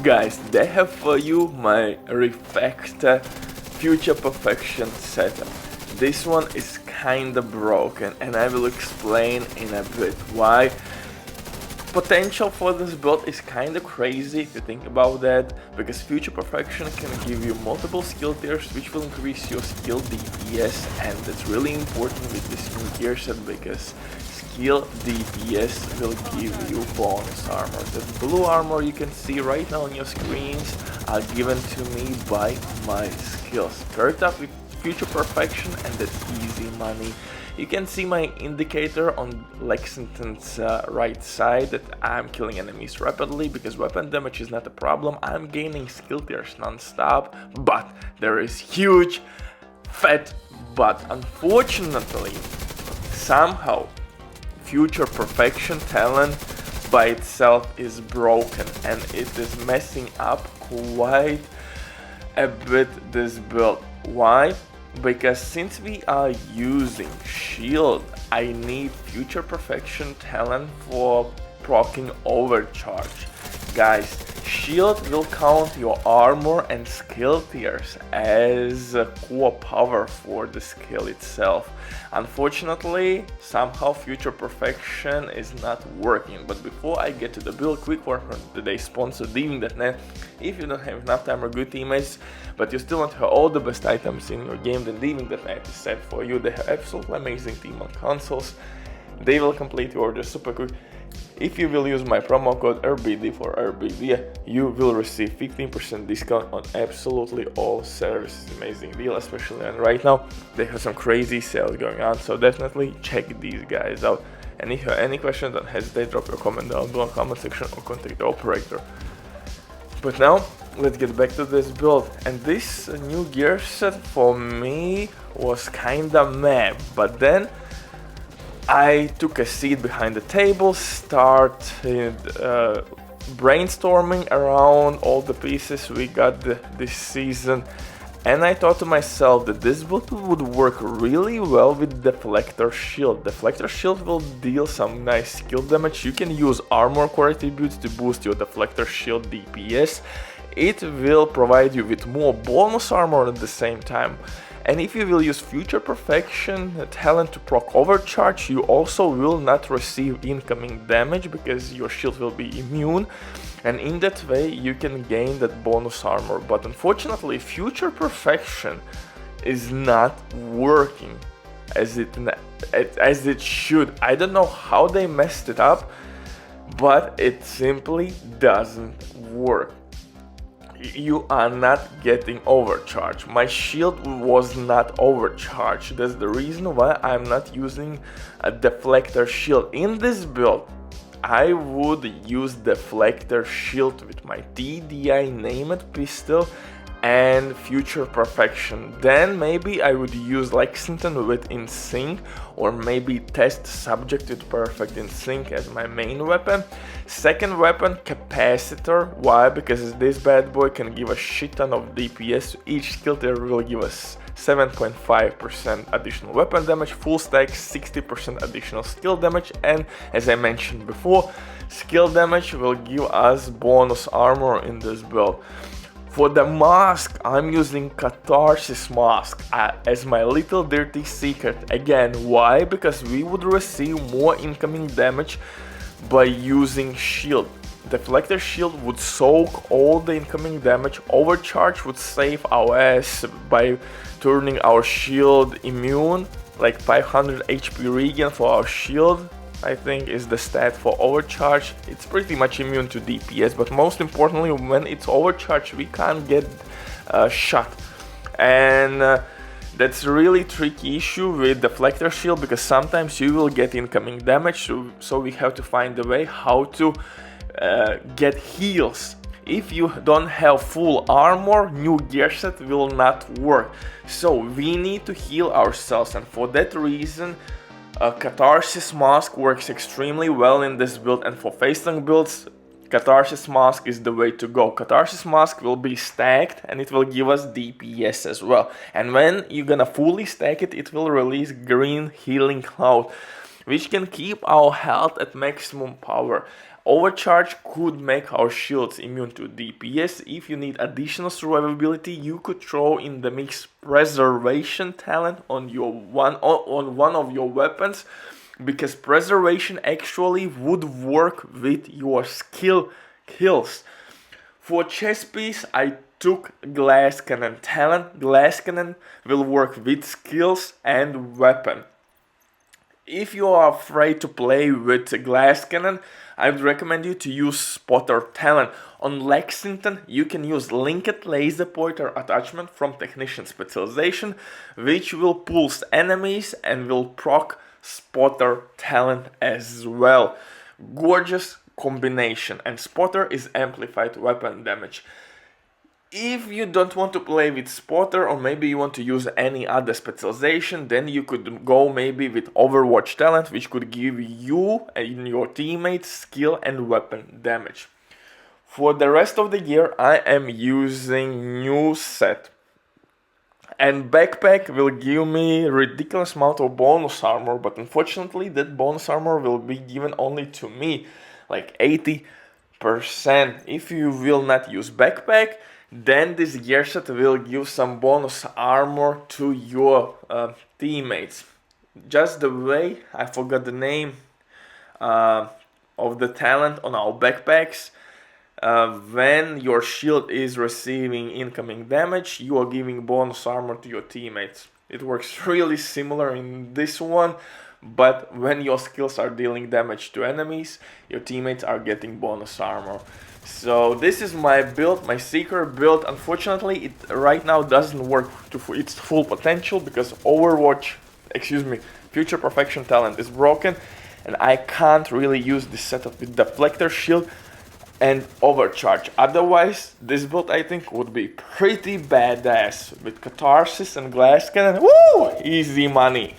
Guys, they have for you my REFACTOR Future Perfection setup. This one is kinda broken and I will explain in a bit why. Potential for this build is kinda crazy if you think about that, because Future Perfection can give you multiple skill tiers which will increase your skill DPS, and that's really important with this new gear set because skill DPS will give you bonus armor. The blue armor you can see right now on your screens are given to me by my skills. Paired up with Future Perfection, and that's easy money. You can see my indicator on Lexington's right side that I'm killing enemies rapidly because weapon damage is not a problem. I'm gaining skill tiers non-stop, but there is huge fat but. Unfortunately, somehow Future Perfection talent by itself is broken and it is messing up quite a bit this build. Why? Because since we are using shield, I need Future Perfection talent for proccing overcharge. Guys, shield will count your armor and skill tiers as core power for the skill itself. Unfortunately, somehow Future Perfection is not working. But before I get to the build, quick word from today's sponsor, Deflector. If you don't have enough time or good teammates, but you still want to have all the best items in your game, then Deflector is set for you. They have absolutely amazing team on consoles. They will complete your order super quick. If you will use my promo code RBD for RBD, you will receive 15% discount on absolutely all services. Amazing deal, especially and right now they have some crazy sales going on, so definitely check these guys out. And if you have any questions, don't hesitate, drop your comment down below in the comment section or contact the operator. But now let's get back to this build, and this new gear set for me was kinda meh, but then I took a seat behind the table, started brainstorming around all the pieces we got this season, and I thought to myself that this build would work really well with Deflector Shield. Deflector Shield will deal some nice skill damage. You can use armor core attributes to boost your Deflector Shield DPS. It will provide you with more bonus armor at the same time. And if you will use Future Perfection talent to proc overcharge, you also will not receive incoming damage because your shield will be immune, and in that way you can gain that bonus armor. But unfortunately, Future Perfection is not working as it should. I don't know how they messed it up, but it simply doesn't work. You are not getting overcharged. My shield was not overcharged. That's the reason why I'm not using a Deflector Shield. In this build, I would use Deflector Shield with my TDI named pistol and Future Perfection. Then maybe I would use Lexington with In Sync, or maybe test Subject with Perfect In Sync as my main weapon. Second weapon, Capacitor. Why? Because this bad boy can give a shit ton of DPS. Each skill tier will give us 7.5% additional weapon damage, full stack 60% additional skill damage, and as I mentioned before, skill damage will give us bonus armor in this build. For the mask, I'm using Catharsis mask as my little dirty secret. Again, why? Because we would receive more incoming damage by using shield. Deflector Shield would soak all the incoming damage. Overcharge would save our ass by turning our shield immune, like 500 HP regen for our shield, I think is the stat for overcharge. It's pretty much immune to DPS, but most importantly, when it's overcharged, we can't get shot. And that's a really tricky issue with Deflector Shield, because sometimes you will get incoming damage, so we have to find a way how to get heals. If you don't have full armor, new gear set will not work. So we need to heal ourselves, and for that reason Catharsis mask works extremely well in this build, and for Facetank builds Catharsis mask is the way to go. Catharsis mask will be stacked and it will give us DPS as well, and when you're gonna fully stack it, it will release green healing cloud, which can keep our health at maximum power. Overcharge could make our shields immune to DPS. If you need additional survivability, you could throw in the mix preservation talent on one of your weapons, because preservation actually would work with your skill kills. For chest piece, I took glass cannon talent. Glass cannon will work with skills and weapon. If you are afraid to play with glass cannon, I would recommend you to use spotter talent. On Lexington, you can use linked laser pointer attachment from technician specialization, which will pulse enemies and will proc spotter talent as well. Gorgeous combination, and spotter is amplified weapon damage. If you don't want to play with spotter, or maybe you want to use any other specialization, then you could go maybe with Overwatch talent, which could give you and your teammates skill and weapon damage. For the rest of the year, I am using new set, and backpack will give me ridiculous amount of bonus armor, but unfortunately that bonus armor will be given only to me, like 80%. If you will not use backpack, then this gear set will give some bonus armor to your teammates. Just the way, I forgot the name of the talent on our backpacks. When your shield is receiving incoming damage, you are giving bonus armor to your teammates. It works really similar in this one, but when your skills are dealing damage to enemies, your teammates are getting bonus armor. So this is my build, my secret build. Unfortunately, it right now doesn't work to its full potential because Future Perfection talent is broken, and I can't really use this setup with Deflector shield and Overcharge. Otherwise, this build I think would be pretty badass with Catharsis and Glass Cannon. Woo! Easy money.